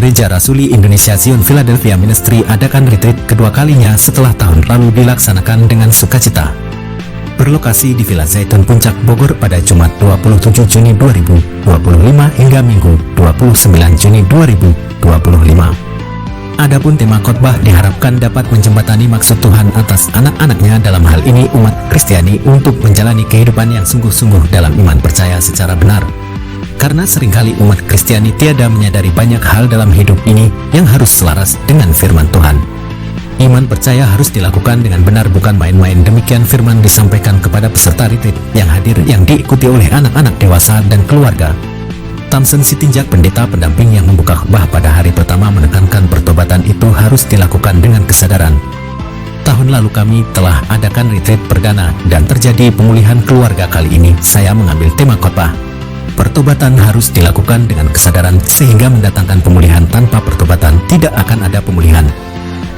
Gereja Rasuli Indonesia Zion Philadelphia Ministry adakan retreat kedua kalinya setelah tahun lalu dilaksanakan dengan sukacita. Berlokasi di Villa Zaitun Puncak Bogor pada Jumat 27 Juni 2025 hingga Minggu 29 Juni 2025. Adapun tema khotbah diharapkan dapat menjembatani maksud Tuhan atas anak-anaknya, dalam hal ini umat Kristiani, untuk menjalani kehidupan yang sungguh-sungguh dalam iman percaya secara benar. Karena seringkali umat Kristiani tiada menyadari banyak hal dalam hidup ini yang harus selaras dengan firman Tuhan. Iman percaya harus dilakukan dengan benar, bukan main-main. Demikian firman disampaikan kepada peserta retreat yang hadir, yang diikuti oleh anak-anak dewasa dan keluarga. Tamsen Sitinjak, pendeta pendamping yang membuka khotbah pada hari pertama, menekankan pertobatan itu harus dilakukan dengan kesadaran. Tahun lalu kami telah adakan retreat perdana dan terjadi pemulihan keluarga. Kali ini saya mengambil tema khotbah. Pertobatan harus dilakukan dengan kesadaran, sehingga mendatangkan pemulihan. Tanpa pertobatan tidak akan ada pemulihan.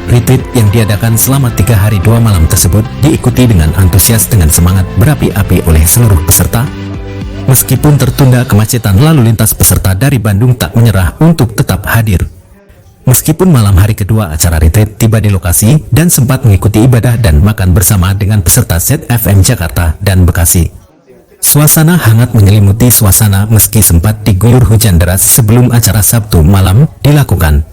Retreat yang diadakan selama 3 hari 2 malam tersebut diikuti dengan antusias dengan semangat berapi-api oleh seluruh peserta. Meskipun tertunda, kemacetan lalu lintas, peserta dari Bandung tak menyerah untuk tetap hadir. Meskipun malam hari kedua acara retreat tiba di lokasi dan sempat mengikuti ibadah dan makan bersama dengan peserta ZFM Jakarta dan Bekasi. Suasana hangat menyelimuti suasana meski sempat diguyur hujan deras sebelum acara Sabtu malam dilakukan.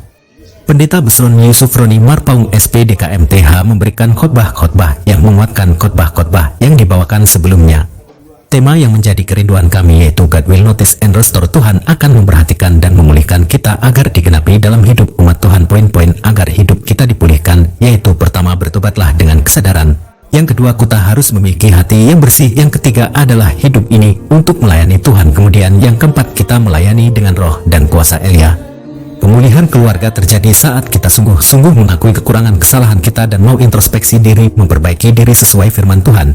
Pendeta Besron Yusuf Roni Marpaung SPDKMTH memberikan khotbah yang menguatkan khotbah yang dibawakan sebelumnya. Tema yang menjadi kerinduan kami yaitu God will notice and restore. Tuhan akan memperhatikan dan memulihkan kita agar digenapi dalam hidup umat Tuhan. Poin-poin agar hidup kita dipulihkan yaitu: pertama, bertobatlah dengan kesadaran. Yang kedua, kita harus memiliki hati yang bersih. Yang ketiga adalah hidup ini untuk melayani Tuhan. Kemudian yang keempat, kita melayani dengan roh dan kuasa Elia. Pemulihan keluarga terjadi saat kita sungguh-sungguh mengakui kekurangan kesalahan kita dan mau introspeksi diri, memperbaiki diri sesuai firman Tuhan.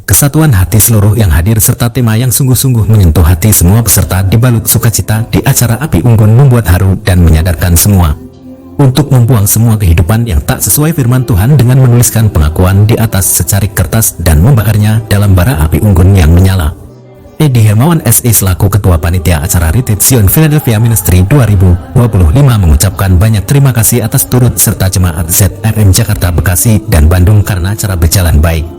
Kesatuan hati seluruh yang hadir serta tema yang sungguh-sungguh menyentuh hati semua peserta dibalut sukacita di acara api unggun membuat haru dan menyadarkan semua untuk membuang semua kehidupan yang tak sesuai firman Tuhan dengan menuliskan pengakuan di atas secarik kertas dan membakarnya dalam bara api unggun yang menyala. Edi Hermawan SI selaku Ketua Panitia Acara Retreat Zion Philadelphia Ministry 2025 mengucapkan banyak terima kasih atas turut serta jemaat ZFM Jakarta, Bekasi, dan Bandung karena acara berjalan baik.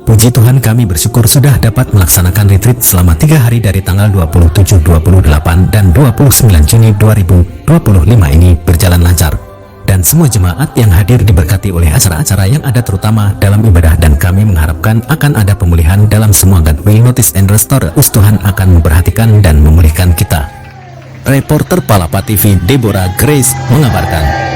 Puji Tuhan, kami bersyukur sudah dapat melaksanakan retreat selama 3 hari dari tanggal 27, 28, dan 29 Juni 2025 ini berjalan lancar. Dan semua jemaat yang hadir diberkati oleh acara-acara yang ada, terutama dalam ibadah, dan kami mengharapkan akan ada pemulihan dalam semua. God will notice and restore. Tuhan akan memperhatikan dan memulihkan kita. Reporter Palapa TV Deborah Grace mengabarkan.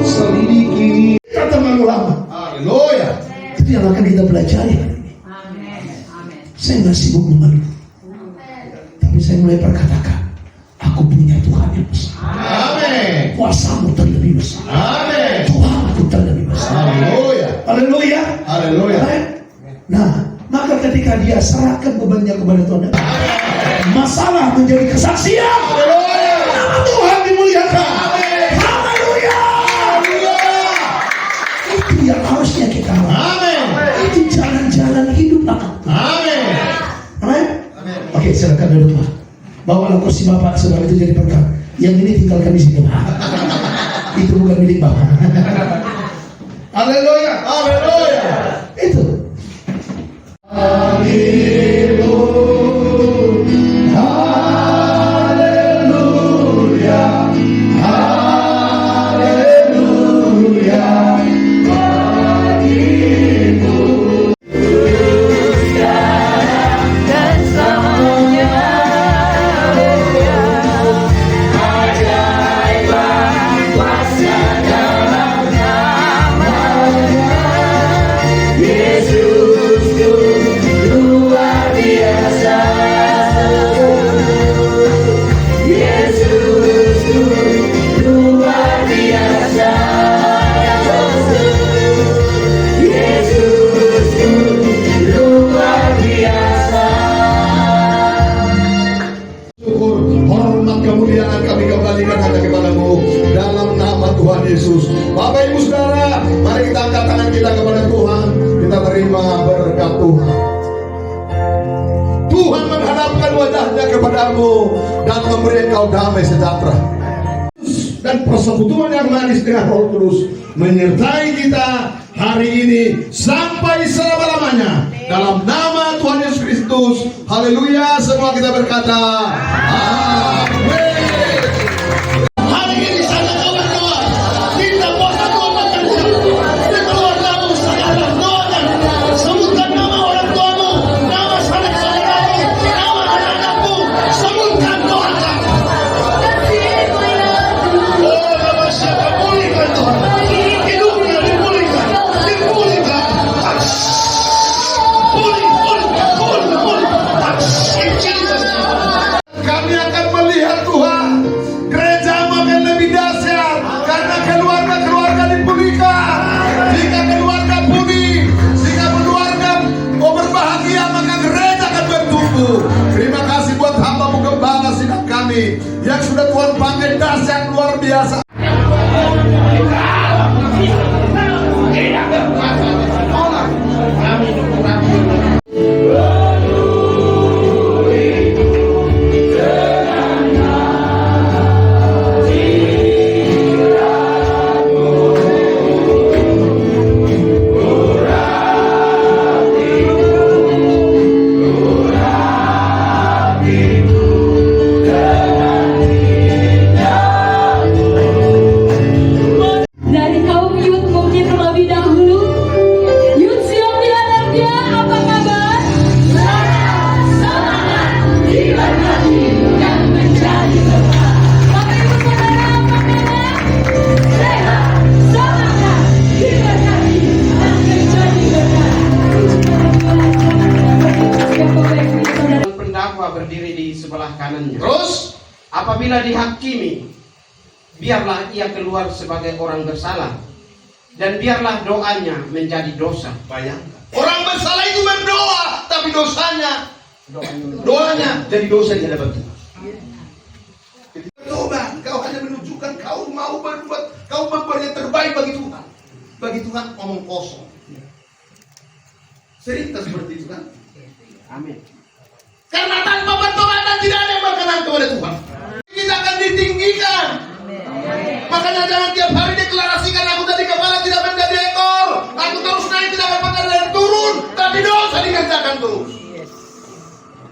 Selidiki kata ulama. Haleluya. Itu yang akan kita pelajari. Saya nggak sibuk mengeluh, tapi saya mulai berkatakan, aku punya Tuhan yang besar. Amin. Kuasamu terlebih besar. Amin. Tuhanku terlebih besar. Haleluya. Haleluya. Haleluya. Nah, maka ketika dia serahkan bebannya kepada Tuhan, masalah menjadi kesaksian. Haleluya. Nama Tuhan dimuliakan. Amin. Haleluya. Haleluya. Itu yang harusnya kita lakukan. Amin. Itu jalan-jalan hidup anak Tuhan. Amin. Amin. Oke, silakan duduk Pak. Bawalah kursi Bapak sebab itu jadi berkat. Yang ini tinggalkan di sini Pak. Itu bukan milik Bapak. Haleluya. Haleluya. Itu. Hormat kemuliaan kami kembalikan hanya kepadamu dalam nama Tuhan Yesus. Bapak Ibu Saudara, mari kita angkat tangan kita kepada Tuhan. Kita terima berkat Tuhan. Tuhan menghadapkan wajahnya kepadamu dan memberi engkau damai sejahtera. Dan persekutuan yang manis dengan Roh Kudus menyertai kita hari ini sampai selama-lamanya. Dalam nama Tuhan Yesus Kristus. Haleluya. Semua kita berkata amin. Hari ini saja kau berdoa. Kita bosan Tuhan bekerja. Keluargamu sekarang doanya. Sebutkan nama orang tuamu, nama sanak saudaramu, nama anak-anakmu. Sebutkan doakan. Oh, nama siapa pulihkan Tuhan. Hidupnya dipulihkan. Dipulihkan. Kami akan melihat Tuhan, gereja makin lebih dahsyat karena keluarga-keluarga dipulihkan. Jika keluarga pulih, jika keluarga berbahagia, maka gereja akan bertumbuh. Terima kasih buat hamba-Mu Gembala sidang kami yang sudah Tuhan pakai dahsyat luar biasa. Dari kaum Yud mungkin terlebih dahulu. Yud Sion Philadelphia, apa kabar? Semangat, diberkati dan menjadi berkat. Bapak Ibu Saudara, apa kabar? Sehat, semangat, diberkati dan menjadi berkat. Pendakwa berdiri di sebelah kanannya. Terus, Apabila dihakimi, biarlah ia keluar sebagai orang bersalah, dan biarlah doanya menjadi dosa. bayangkan, orang bersalah itu berdoa, tapi doanya jadi dosa di hadapan Tuhan. Coba, kau hanya menunjukkan kau mau berbuat, kau memberi yang terbaik bagi Tuhan. Bagi Tuhan omong kosong. Sering tak seperti itu kan? Amin. Karena tanpa pertobatan tidak ada yang berkenan kepada Tuhan. Kita akan ditinggikan. Makanya jangan tiap hari deklarasikan aku tadi kepala tidak menjadi ekor. Aku terus naik tidak berpangkat dan turun, tapi dosa dikerjakan terus.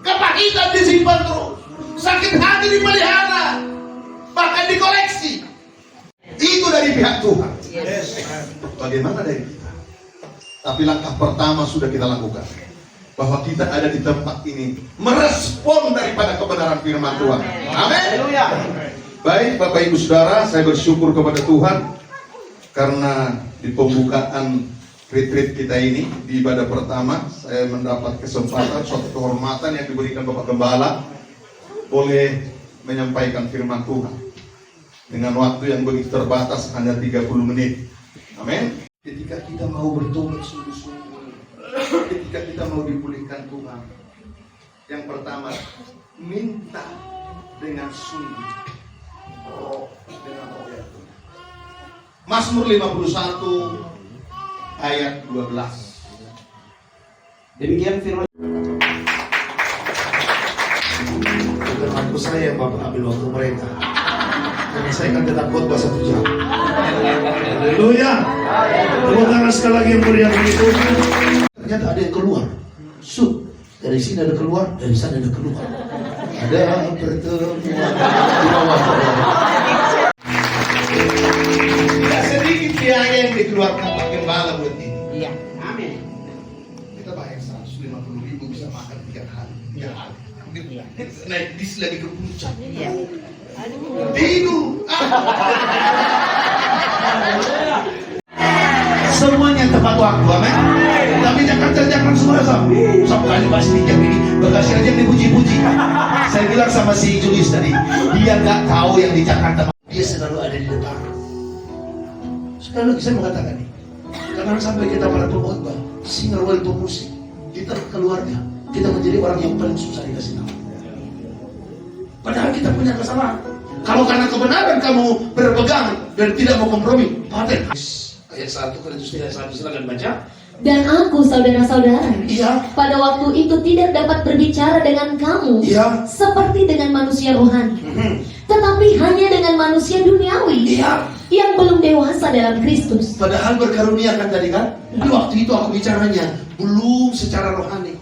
Kepahitan disimpan terus. Sakit hati dipelihara, bahkan dikoleksi. Itu dari pihak Tuhan. Bagaimana dari kita? Tapi langkah pertama sudah kita lakukan, bahwa kita ada di tempat ini merespon daripada kebenaran firman Tuhan. Amin. Baik Bapak Ibu Saudara, saya bersyukur kepada Tuhan karena di pembukaan retreat kita ini, di ibadah pertama, saya mendapat kesempatan, suatu kehormatan yang diberikan Bapak Gembala, boleh menyampaikan firman Tuhan dengan waktu yang begitu terbatas, hanya 30 menit. Amin. Ketika kita mau bertobat sungguh-sungguh, ketika kita mau dipulihkan Tuhan, yang pertama, minta dengan sungguh. Dengan roh ya Tuhan. Mazmur 51 ayat 12. Demikian firman. Aku saya Bapak ambil waktu mereka. Karena saya akan tetap khotbah 1 jam. Haleluya. Tepuk tangan sekali lagi yang mulia bagi Tuhan. Ternyata ada yang keluar. Dari sini ada keluar, dari sana ada keluar. Ada pertemuan di bawah. Tidak sedikit biaya yang dikeluarkan Pak Gembala buat ini. Iya. Amin. Kita bayar 150.000 bisa makan 3 hari. 3 hari. Naik bis lagi ke puncak. Iya. Tidur. Semuanya tepat waktu, amin. Tapi jangan semua satu kali pasti jam ini Bekasi aja yang dipuji-puji. Saya bilang sama si Julius tadi, dia nggak tahu yang di Jakarta, dia selalu ada di depan. Sekali lagi saya mengatakan nih, jangan sampai kita para pengkhotbah, singer world pemusik, kita keluarga, kita menjadi orang yang paling susah dikasih nama. Padahal kita punya kesalahan. Kalau karena kebenaran kamu berpegang dan tidak mau kompromi, paten. Ayat 1 Korintus 3:1, silakan baca. Dan aku, saudara-saudara, Iya. pada waktu itu tidak dapat berbicara dengan kamu Iya. seperti dengan manusia rohani, tetapi hanya dengan manusia duniawi Iya. yang belum dewasa dalam Kristus. Padahal berkarunia kan tadi kan. Di waktu itu aku bicaranya belum secara rohani.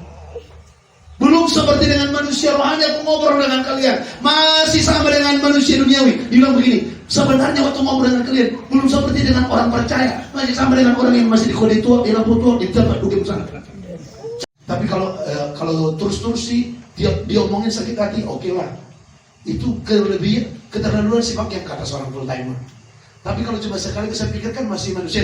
Belum seperti dengan manusia rohani aku ngobrol dengan kalian. Masih sama dengan manusia duniawi. Dibilang begini, sebenarnya waktu ngobrol dengan kalian belum seperti dengan orang percaya. Masih sama dengan orang yang masih di kode tua, di lampu tua, di tempat duduk sana. Tapi kalau terus sih dia omongin sakit hati, oke lah. Itu keterlaluan sifat yang kata seorang full timer. Tapi kalau cuma sekali saya pikirkan masih manusia.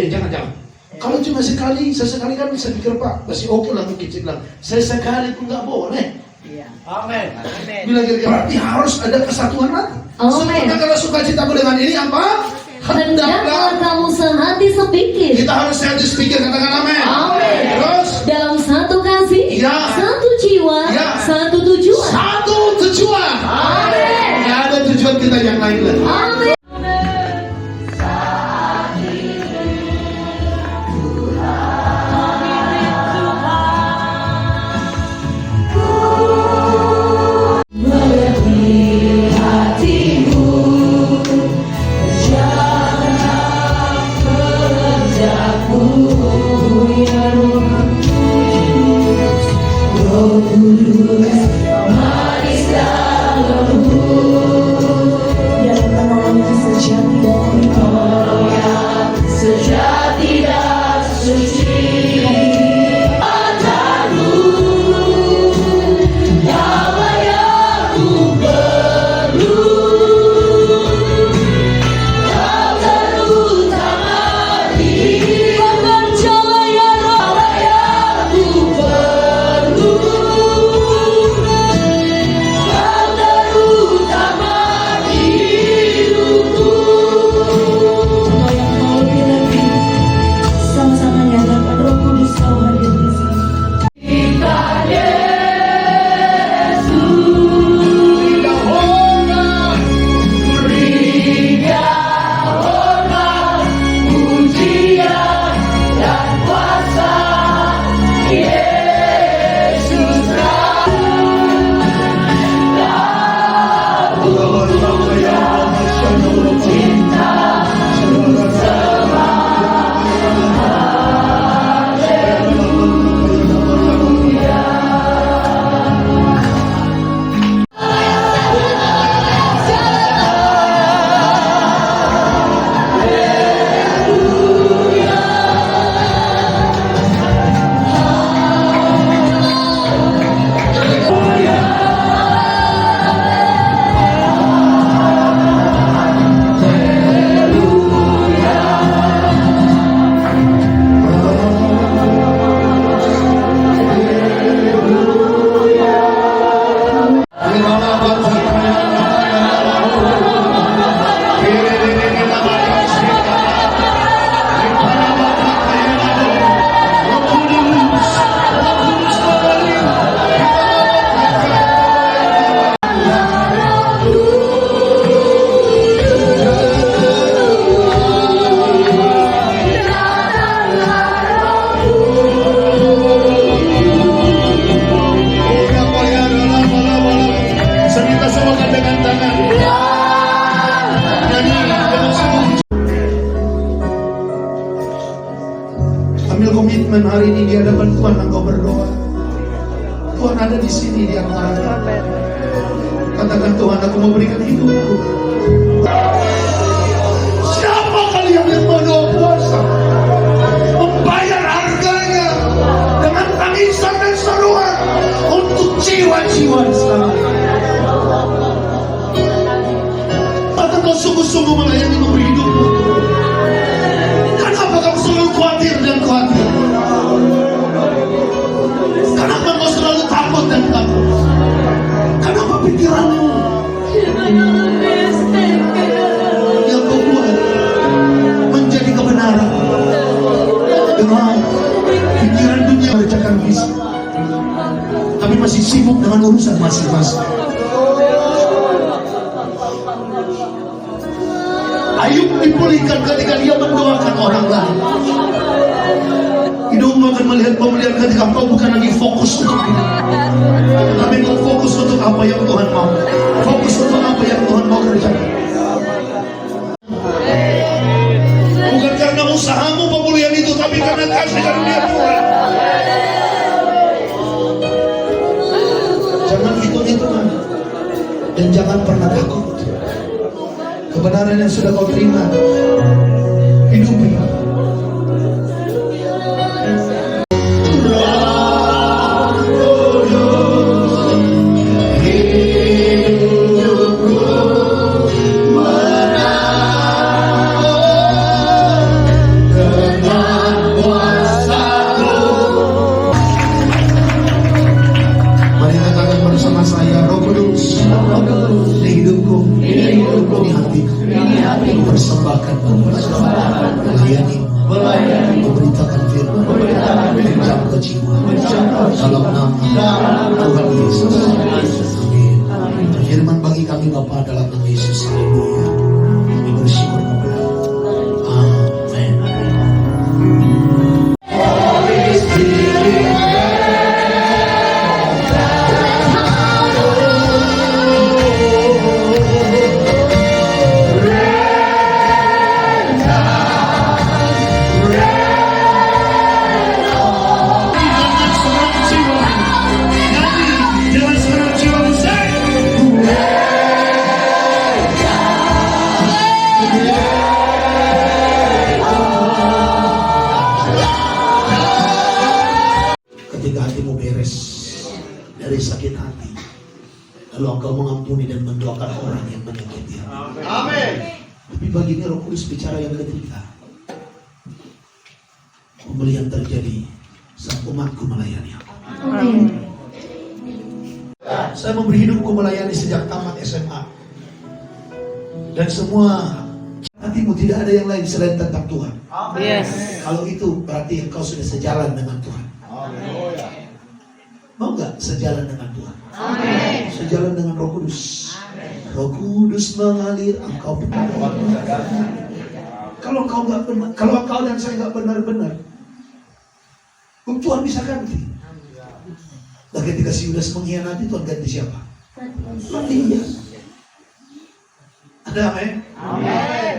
Jangan. Kalau cuma sesekali kan bisa pikir Pak, masih oke lah mungkin saya bilang. Sesekali pun nggak boleh. Iya. Amin. Bila kira-kira berarti harus ada kesatuan lagi. Amin. Semoga kalau sukacitaku dengan ini apa? Hendaklah kamu sehati sepikir. Kita harus sehati sepikir, katakan amin. Amin. Terus Dalam satu kasih, Ya. satu jiwa, Ya. satu tujuan. satu tujuan. Amin. Nggak ada tujuan kita yang lain lagi. Amin. Manis dan lembut dan penolong statement hari ini di hadapan Tuhan, engkau berdoa. Tuhan ada di sini di antara kita. Katakan, Tuhan, aku mau berikan hidupku. Siapa kalian yang mau doa puasa, membayar harganya dengan tangisan dan seruan untuk jiwa-jiwa di sana? Atau kau sungguh-sungguh melayani, memberi hidupmu? Kenapa kau selalu khawatir dan khawatir? Kenapa kau selalu takut dan takut? Kenapa pikiranmu yang kau buat menjadi kebenaran dengan pikiran dunia mengerjakan visi, tapi masih sibuk dengan urusan masing-masing? Ayub dipulihkan ketika dia mendoakan orang lain. Hidupmu akan melihat pemulihan ketika kau bukan lagi fokus untuk hidup, tapi kau fokus untuk apa yang Tuhan mau. Fokus untuk apa yang Tuhan mau kerjakan. Bukan karena usahamu pemulihan itu, tapi karena kasih karunia Tuhan. Jangan hitung-hitungan dan jangan pernah takut. Kebenaran yang sudah kau terima, hidupi. Mari katakan bersama saya, Roh Kudus, di hidupku, di hatiku, persembahkan, melayani, memberitakan firman, menjangkau jiwa, dalam nama Tuhan Yesus. Amin. Firman bagi kami Bapa dalam nama Yesus. Haleluya. Kami bersyukur kepada. Amin. Ketika hatimu beres dari sakit hati, lalu engkau mengampuni dan mendoakan orang yang menyakiti hati. Amin. Tapi baginya Roh Kudus bicara yang ketiga, pemulihan terjadi saat umatku melayani aku. Amin. Saya memberi hidupku melayani sejak tamat SMA, dan semua hatimu tidak ada yang lain selain tentang Tuhan. Yes. Kalau itu berarti engkau sudah sejalan dengan Tuhan. Mau nggak sejalan dengan Tuhan? Amin. Sejalan dengan Roh Kudus. Roh Kudus mengalir, engkau benar. Kalau engkau nggak benar, kalau engkau dan saya nggak benar-benar, Tuhan bisa ganti. Nah, ketika si Yudas mengkhianati, Tuhan ganti siapa? Mati dia. Ada amin? Amin.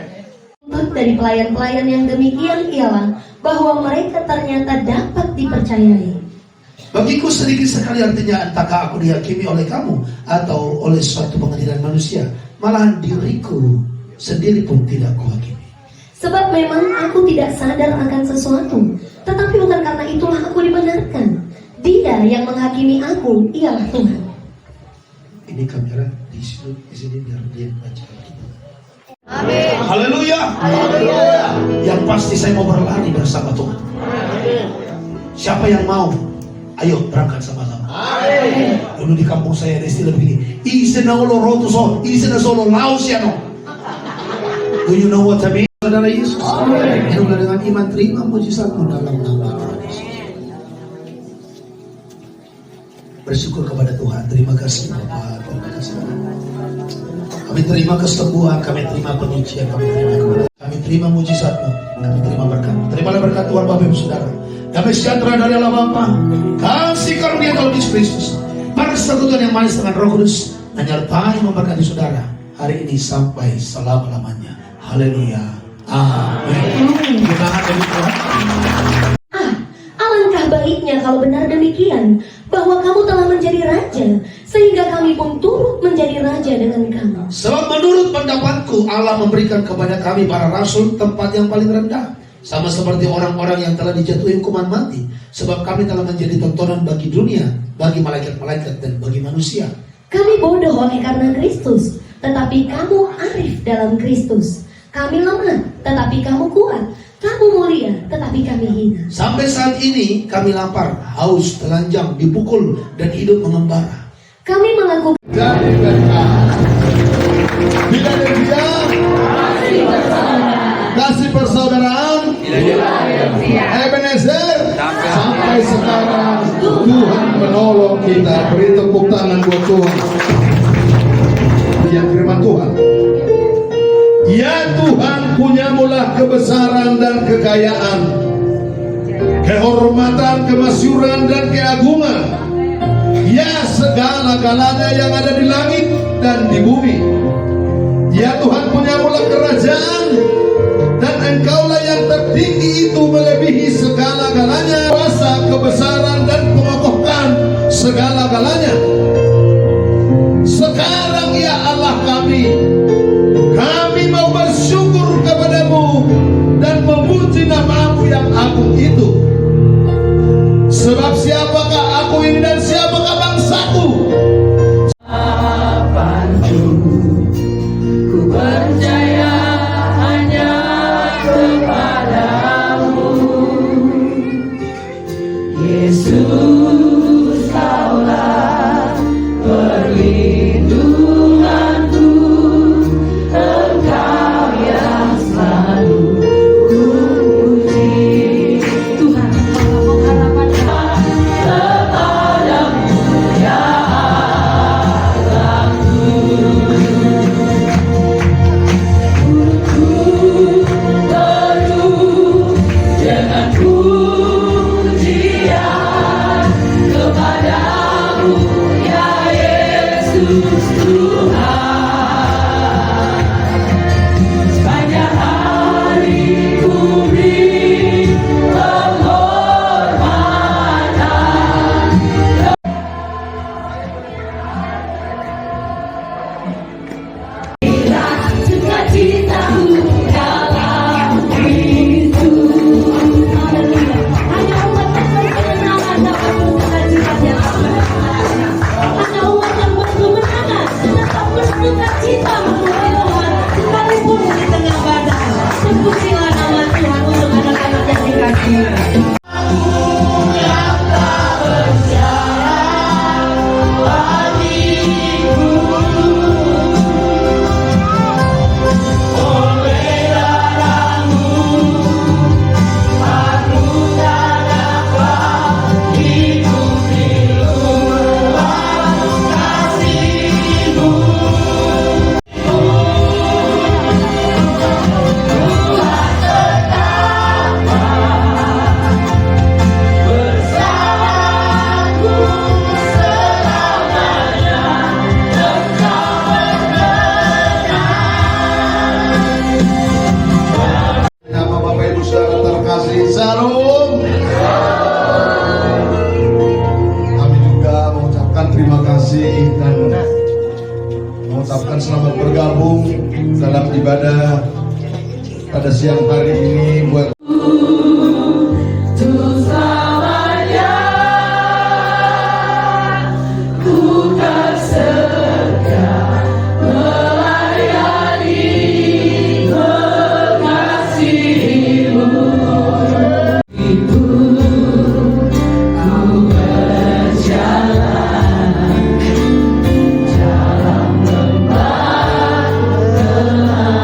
Dari pelayan-pelayan yang demikian ialah bahwa mereka ternyata dapat dipercayai. Bagiku sedikit sekali artinya, entahkah aku dihakimi oleh kamu atau oleh suatu pengadilan manusia. Malahan diriku sendiri pun tidak kuhakimi. Sebab memang aku tidak sadar akan sesuatu, tetapi bukan karena itulah aku dibenarkan. Dia yang menghakimi aku ialah Tuhan. Ini kamera di sini biar dia baca. Amin. Haleluya. Yang pasti saya mau berlari bersama Tuhan. Siapa yang mau? Ayo berangkat sama-sama. Dulu di kampung saya ada istilah begini, isena olo rotuso, isena solo lausiano. Do you know what I mean? Saudara Yesus, hiduplah dengan iman, terima mujizatmu dalam nama Tuhan Yesus. Bersyukur kepada Tuhan. Terima kasih Bapak, terima kasih. Kami terima kesembuhan, kami terima penyucian, kami terima kebenaran, kami terima mujizatmu, kami terima berkat. Terimalah berkat Tuhan Bapak Ibu Saudara. Damai sejahtera dari Allah Bapa, kasih karunia Tuhan Yesus Kristus, persekutuan yang manis dengan Roh Kudus menyertai memberkati saudara hari ini sampai selama-lamanya. Haleluya. Amin. Terima kasih Tuhan. Allah baiknya kalau benar demikian, bahwa kamu telah menjadi raja, sehingga kami pun turut menjadi raja dengan kamu. Sebab menurut pendapatku, Allah memberikan kepada kami para rasul tempat yang paling rendah, sama seperti orang-orang yang telah dijatuhi hukuman mati. Sebab kami telah menjadi tontonan bagi dunia, bagi malaikat-malaikat dan bagi manusia. Kami bodoh oleh karena Kristus, tetapi kamu arif dalam Kristus. Kami lemah, tetapi kamu kuat. Kamu mulia, tetapi kami hina. Sampai saat ini kami lapar, haus, telanjang, dipukul, dan hidup mengembara. Kami mengaku Jadi dekat. Philadelphia, kasih persaudaraan, Ebenezer, sampai sekarang Tuhan menolong kita. Beri tepuk tangan buat Tuhan. Yang firman Tuhan, ya Tuhan, punyamulah kebesaran dan kekayaan, kehormatan, kemasyuran dan keagungan. Ya segala-galanya yang ada di langit dan di bumi. Ya Tuhan, punyamulah kerajaan, dan Engkaulah yang tertinggi itu melebihi segala-galanya. Kuasa, kebesaran dan pengokohan segala-galanya. Sekarang ya Allah kami mau bersyukur kepadamu dan memuji nama-Mu yang agung itu. Sebab siapakah aku ini dan siapakah bangsaku? Ku percaya hanya kepadamu, Yesus, Kaulah perlindunganku, Engkau yang selalu ku puji. Tuhan, Kau pengharapan kepadamu ya Allahku. Dengan pujian kepadamu ya Yesus Tuhan. Sepanjang hari ku beri penghormatan. Sukacitaku dalam Kristus. Hanya umat yang berkemenangan dapat bersukacita. Hanya umat yang berkemenangan dapat bersukacita memuji Tuhan sekalipun di tengah badai. Terpujilah nama Tuhan untuk anak-anak yang dikasihi. Nama Bapak Ibu Saudara terkasih, Shalom. Kami juga mengucapkan terima kasih dan mengucapkan selamat bergabung dalam ibadah pada siang hari ini buat Untuk selamanya ku kan setia melayani kekasih-Mu. Itu ku berjalan dalam lembah gelap.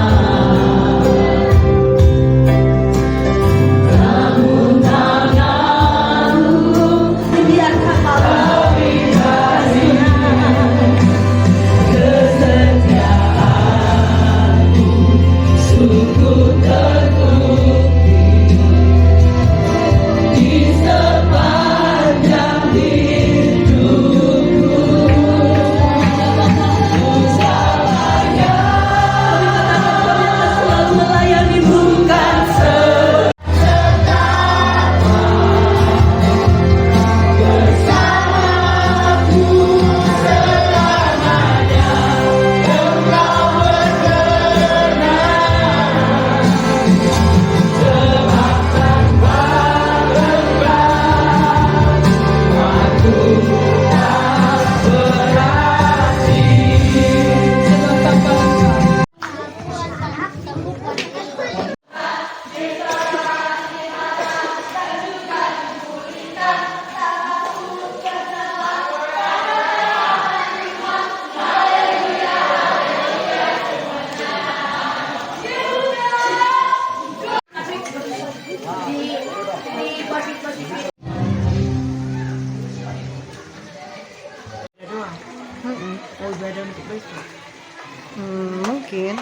bantuin?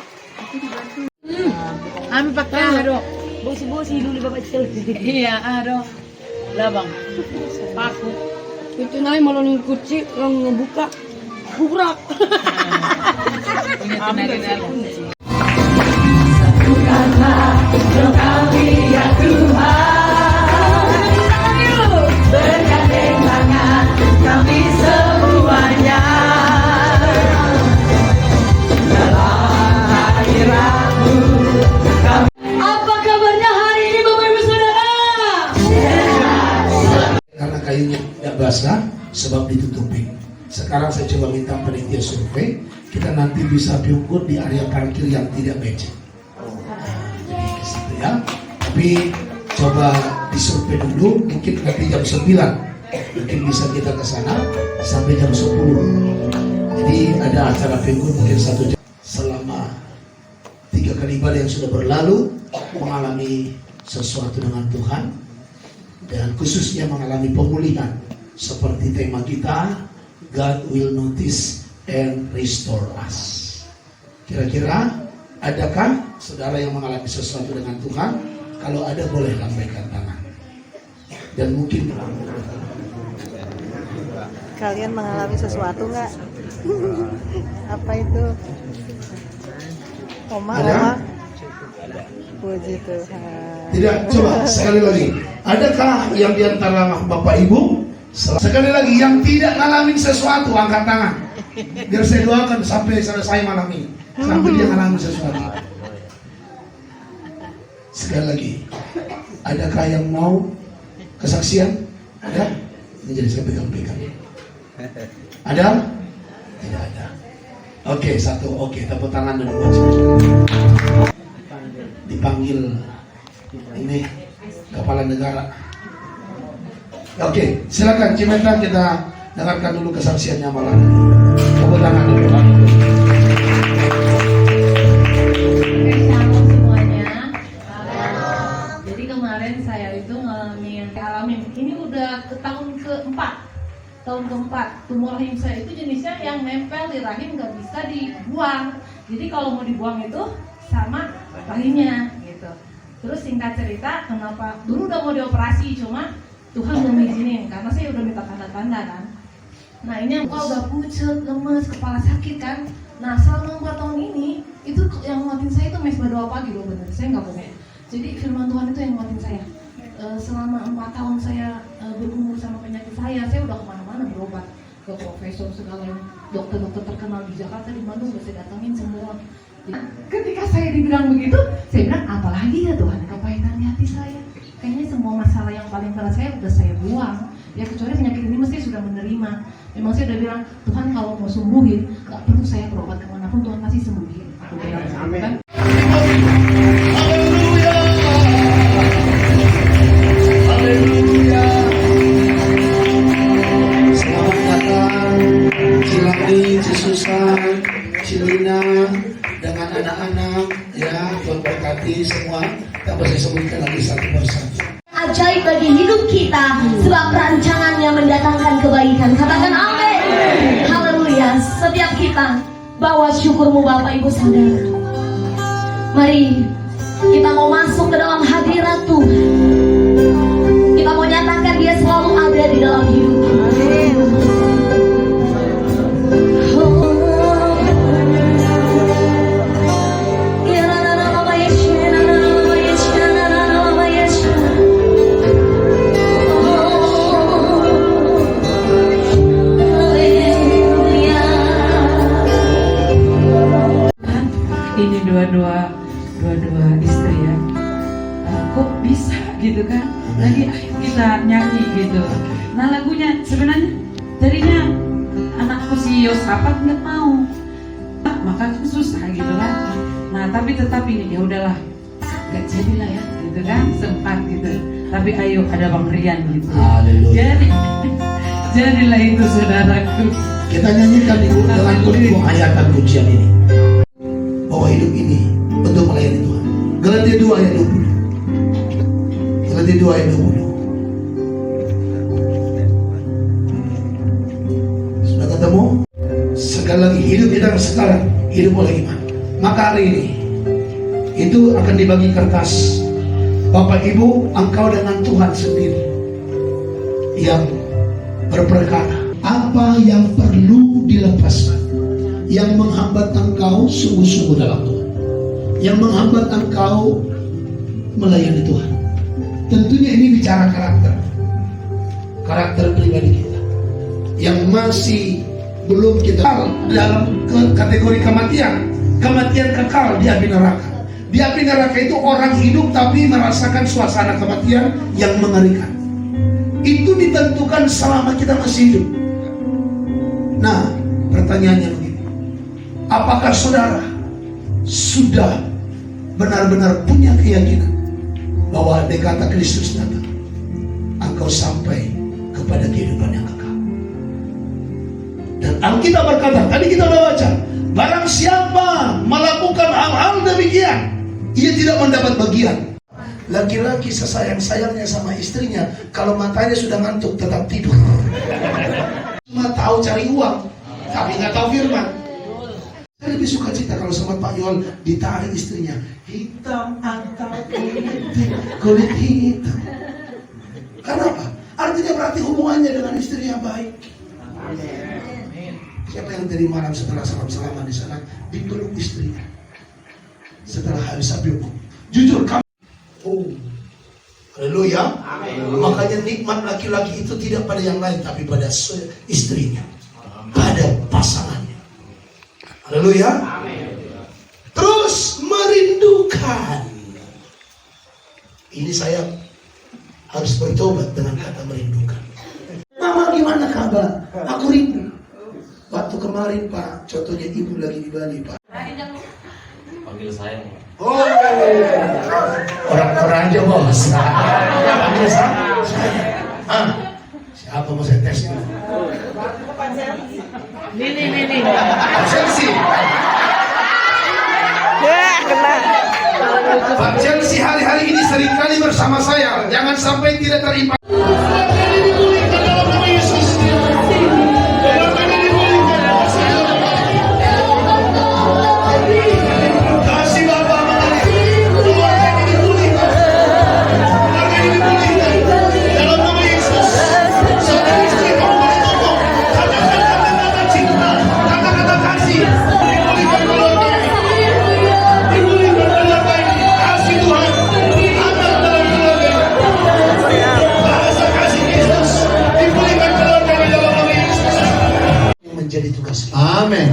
Kami pakai ado. Bosi-bosi dulu bapak cerita. Iya, ado. Lah bang. Paku. Itu naik malah kunci yang ngebuka burak. Punya tenaga kunci. Apa kabarnya hari ini Bapak Ibu Saudara? Karena kayunya tidak basah, sebab ditutupi. Sekarang saya coba minta panitia survei, kita nanti bisa diukur di area parkir yang tidak becek. Jadi ke situ ya. Tapi coba disurvei dulu, mungkin nanti jam 9. Mungkin bisa kita ke sana sampai jam 10. Jadi ada acara pinggur mungkin 1 jam. Selama 3 kali ibadah yang sudah berlalu, mengalami sesuatu dengan Tuhan, dan khususnya mengalami pemulihan seperti tema kita, God will notice and restore us. Kira-kira adakah saudara yang mengalami sesuatu dengan Tuhan? Kalau ada boleh lambaikan tangan. Dan mungkin Kalian mengalami sesuatu nggak? Apa itu? Oma. Puji Tuhan. tidak, coba sekali lagi. Adakah yang diantara Bapak Ibu? Sekali lagi yang tidak ngalamin sesuatu angkat tangan. Biar saya doakan sampai selesai malam ini. Sampai dia ngalamin sesuatu. Sekali lagi. Adakah yang mau kesaksian? Ada? Ini jadi saya pegang-pegang. Ada? Tidak ada. Oke, satu. Oke, tepuk tangan dulu. Dipanggil ini kepala negara. Oke, silakan Cimetang, kita dengarkan dulu kesaksiannya malam ini. Tepuk tangan dulu. Shalom semuanya. Jadi kemarin saya itu ngalamin ini udah ke tahun keempat. Tahun keempat, tumor rahim saya itu jenisnya yang nempel di rahim, nggak bisa dibuang. Jadi kalau mau dibuang itu sama rahimnya gitu. Terus singkat cerita, kenapa dulu udah mau dioperasi, cuma Tuhan belum izinin karena saya udah minta tanda-tanda kan. Nah ini muka udah pucet, lemes, kepala sakit kan. Nah selama 4 tahun ini itu yang nguatin saya itu mes berdoa pagi loh, bener. Saya nggak bohong. Jadi firman Tuhan itu yang nguatin saya. Selama 4 tahun saya berumur sama penyakit saya udah kemana-mana berobat ke profesor segala yang dokter-dokter terkenal di Jakarta, di Bandung udah saya datangin semua. Ketika saya dibilang begitu, saya bilang apalagi ya Tuhan, kepahitan di hati saya. Kayaknya semua masalah yang paling berat saya udah saya buang. Ya kecuali penyakit ini mesti sudah menerima. Memang saya udah bilang, Tuhan kalau mau sembuhin, gak perlu saya berobat kemanapun, Tuhan pasti sembuhin. Aku bilang gitu kan. Selamat datang Cilani, Cisusan, Cilina dengan anak-anak ya, Tuhan berkati semua. Tak bisa sebutkan lagi satu persatu. Ajaib bagi hidup kita, sebab rancangannya mendatangkan kebaikan. Katakan amin. Haleluya. Setiap kita bawa syukurmu Bapak Ibu Saudara. Mari kita mau masuk ke dalam hadirat Tuhan. Kita mau nyatakan Dia selalu ada di dalam hidup kita. Ini dua-dua istri ya, kok bisa gitu kan, lagi ayo kita nyanyi gitu. Nah lagunya sebenarnya tadinya anakku si Yosafat nggak mau, maka susah gitu kan. Nah tapi tetap ini ya udahlah, nggak jadilah ya gitu kan, sempat gitu. Tapi ayo ada Bang Rian gitu. Haleluya. Jadilah itu saudaraku. Kita nyanyikan dengan menghayatkan pujian ini. Bahwa hidup ini untuk melayani Tuhan. Galatia 2 ayat 20. Galatia 2 ayat 20. Sudah ketemu? Sekali lagi hidup kita sekarang hidup oleh iman. Maka hari ini itu akan dibagi kertas. Bapak Ibu, engkau dengan Tuhan sendiri yang berperkara. Apa yang perlu dilepaskan, yang menghambat engkau sungguh-sungguh dalam Tuhan, yang menghambat engkau melayani Tuhan. Tentunya ini bicara karakter pribadi kita yang masih belum kita dalam kategori kematian kekal di api neraka. Di api neraka itu orang hidup tapi merasakan suasana kematian yang mengerikan. Itu ditentukan selama kita masih hidup. Nah, pertanyaannya begini, apakah saudara sudah benar-benar punya keyakinan bahwa andai kata Kristus datang, engkau sampai kepada kehidupan yang kekal? Dan Alkitab berkata, tadi kita sudah baca, barang siapa melakukan hal-hal demikian, ia tidak mendapat bagian. Laki-laki sesayang-sayangnya sama istrinya, kalau matanya sudah ngantuk tetap tidur. Cuma tahu cari uang, tapi nggak tahu firman. Saya lebih suka cerita kalau sama Pak Yol ditarik istrinya, hitam atau kulit hitam. Kenapa? Artinya berarti hubungannya dengan istrinya baik. Siapa yang tadi malam setelah salam-salaman di sana dipeluk istrinya setelah habis abiyuk? Jujur kamu. Oh, haleluya. Makanya nikmat laki-laki itu tidak pada yang lain, tapi pada istrinya, pada pasangannya. Haleluya. Terus merindukan. Ini saya harus bertobat dengan kata merindukan. Mama gimana kabar? Aku rindu. Waktu kemarin Pak, contohnya ibu lagi di Bali Pak. Panggil saya. Oh, orang Toraja bos. Panggil saya. Siapa mau saya tes dulu? Nih. Chelsea. Pak Chelsea hari-hari ini seringkali bersama saya. Jangan sampai tidak terimpang. Menjadi tugas. Amin.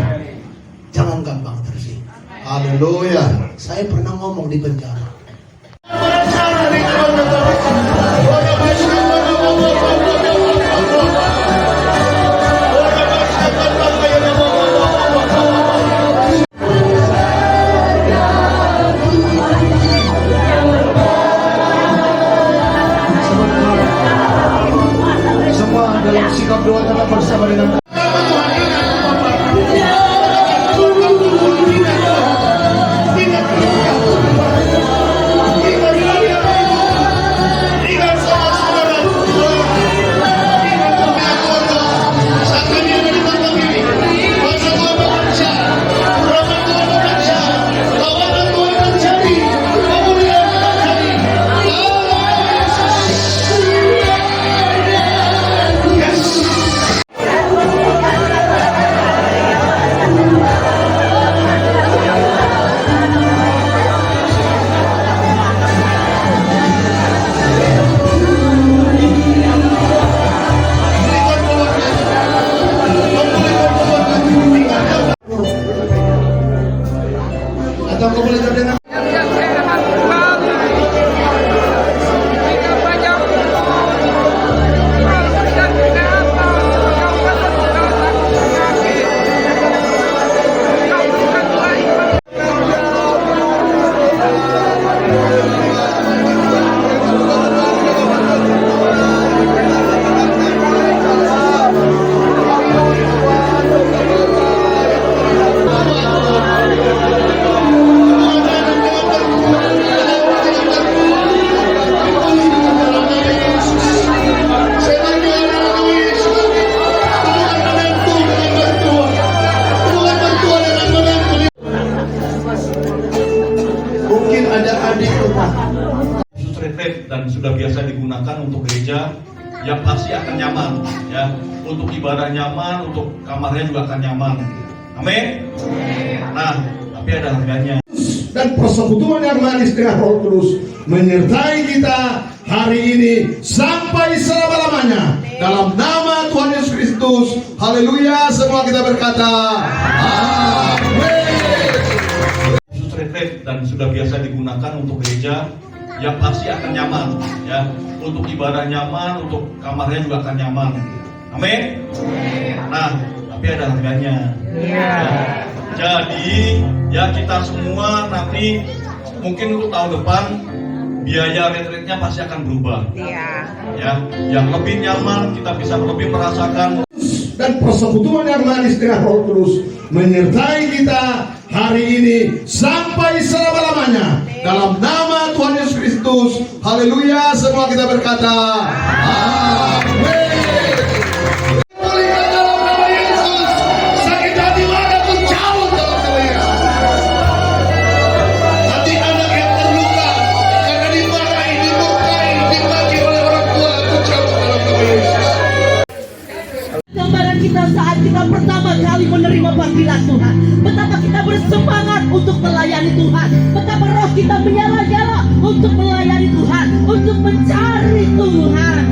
Jangan gampang tersinggung. Haleluya. Saya pernah ngomong di penjara. Semua dalam sikap doa tetap bersama dengan atau kau boleh terdengar. dan sudah biasa digunakan untuk gereja, ya pasti akan nyaman, ya. Untuk ibadah nyaman, untuk kamarnya juga akan nyaman. Amin. Nah, tapi ada harganya. Dan persekutuan yang manis dengan Roh Kudus menyertai kita hari ini sampai selama-lamanya. Dalam nama Tuhan Yesus Kristus. Haleluya. Semua kita berkata amin. Khusus retret dan sudah biasa digunakan untuk gereja, ya pasti akan nyaman, ya. Untuk ibadah nyaman, untuk kamarnya juga akan nyaman. Amin. Nah, tapi ada harganya. Ya. Jadi, ya kita semua nanti mungkin untuk tahun depan biaya retretnya pasti akan berubah. Ya, yang lebih nyaman, kita bisa lebih merasakan. Dan persekutuan yang manis dengan Roh Kudus menyertai kita hari ini sampai selama-lamanya. Dalam nama Tuhan Yesus Kristus. Haleluya. Semua kita berkata amin. Pulihkan dalam nama Yesus. Sakit hati mana pun jauh dalam nama Yesus. Hati anak yang terluka karena dimarahi, dimurkai, dimaki oleh orang tua pun jauh dalam nama Yesus. Gambaran kita saat kita pertama kali menerima panggilan Tuhan, betapa kita bersemangat untuk melayani Tuhan, betapa roh kita menyala-nyala untuk melayani Tuhan, untuk mencari Tuhan.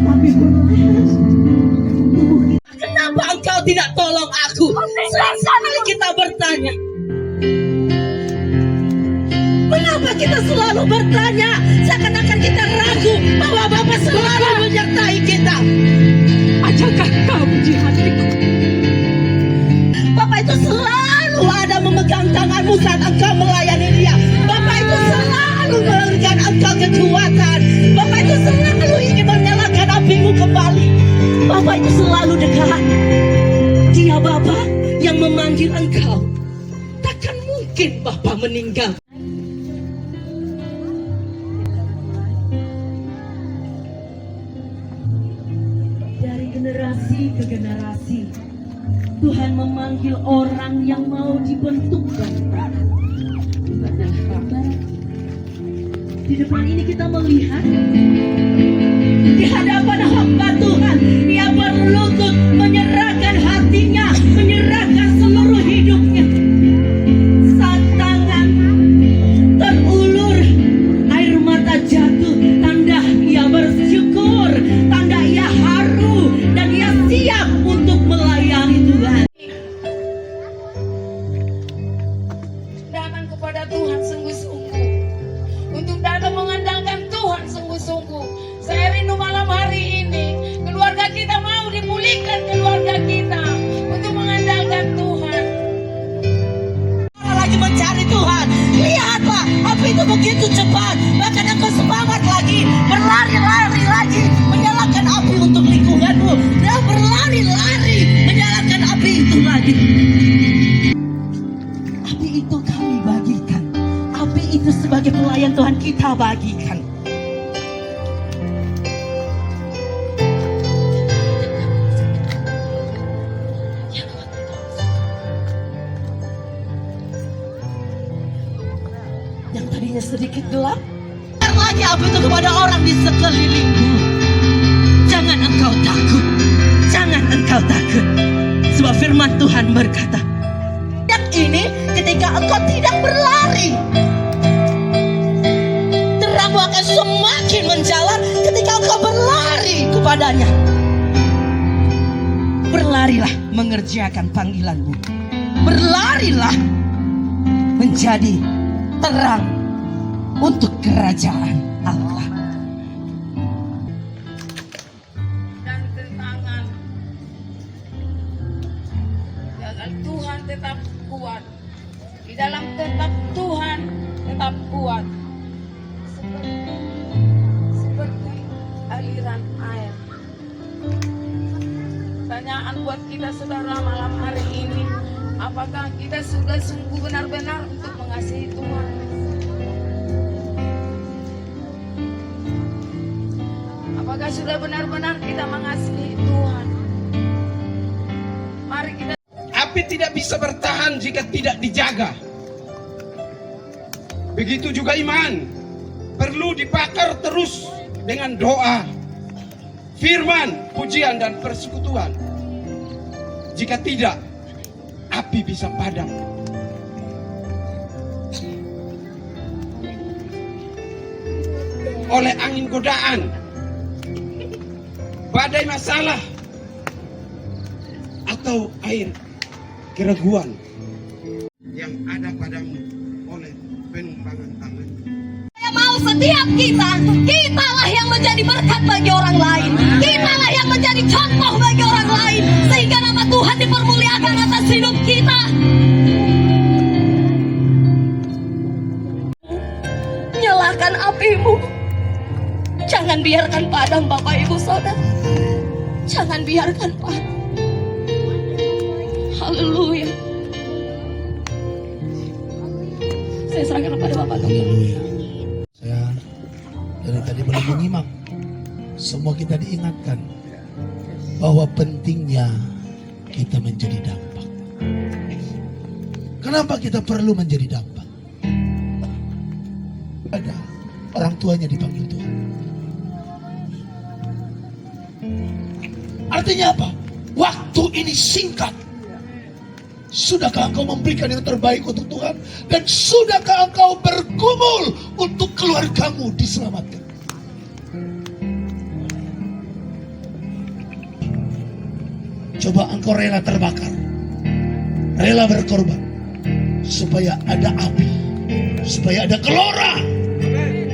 Tapi tubuh kita, kenapa engkau tidak tolong aku? Selalu kita bertanya. Mengapa kita selalu bertanya? Seakan-akan kita ragu bahwa Bapa selalu menyertai kita. Ajakah kau uji hatiku? Bapak itu selalu ada memegang tanganmu saat engkau melayani dia. Bapak itu selalu memberikan engkau kekuatan. Bapak itu selalu ingin menyalakan apimu kembali. Bapak itu selalu dekat. Dia Bapak yang memanggil engkau. Takkan mungkin Bapak meninggal. Generasi ke generasi Tuhan memanggil orang yang mau dibentuk dan di depan ini kita melihat di hadapan hamba Tuhan dia berlutut menyerahkan hatinya, menyerahkan seluruh hidupnya. Saat tangan terulur, air mata jatuh, tanda ia bersyukur, tanda ia haru, dan ia siap untuk melayani Tuhan. Datang kepada Tuhan sungguh-sungguh, untuk datang mengandalkan Tuhan sungguh-sungguh. Saya rindu malam hari ini keluarga kita mau dipulihkan, keluarga kita untuk mengandalkan Tuhan. Lagi mencari Tuhan, lihatlah api itu begitu cepat, bahkan engkau semangat lagi, berlari-lari lagi, menyalakan api untuk lingkunganmu, dan berlari-lari menyalakan api itu lagi. Api itu kami bagikan, api itu sebagai pelayan Tuhan kita bagikan. Yang tadinya sedikit gelap, lagi api itu kepada orang di sekelilingmu. Jangan engkau takut, jangan engkau takut, sebab firman Tuhan berkata, yang ini ketika engkau tidak berlari, terangmu akan semakin menjalar ketika engkau berlari kepadanya. Berlarilah mengerjakan panggilanmu, berlarilah menjadi terang untuk kerajaan Allah. Dan tentangan, jangan Tuhan tetap kuat. Di dalam tetap Tuhan tetap kuat. Seperti aliran air. Pertanyaan buat kita saudara malam hari ini, apakah kita sudah sungguh benar-benar untuk mengasihi Tuhan? Apakah sudah benar-benar kita mengasihi Tuhan? Mari kita. Api tidak bisa bertahan jika tidak dijaga. Begitu juga iman. perlu dibakar terus dengan doa, firman, pujian, dan persekutuan. Jika tidak, api bisa padam. Oleh angin godaan, badai masalah, atau air keraguan yang ada padamu oleh penumpangan tangan. Saya mau setiap kitalah yang menjadi berkat bagi orang lain. Kitalah yang menjadi contoh bagi orang lain. Sehingga nama Tuhan dipermuliakan atas hidup kita. Nyalakan apimu. Jangan biarkan padam, Bapak Ibu Saudara. Jangan biarkan padam. Haleluya. Saya serahkan kepada Bapak Tuhan. Haleluya. Saya dari tadi belum menyimak. Semua kita diingatkan bahwa pentingnya kita menjadi dampak. Kenapa kita perlu menjadi dampak? Ada orang tuanya dipanggil Tuhan. Artinya apa? Waktu ini singkat. Sudahkah engkau memberikan yang terbaik untuk Tuhan? Dan sudahkah engkau bergumul untuk keluargamu diselamatkan? Coba engkau rela terbakar, rela berkorban, supaya ada api, supaya ada gelora,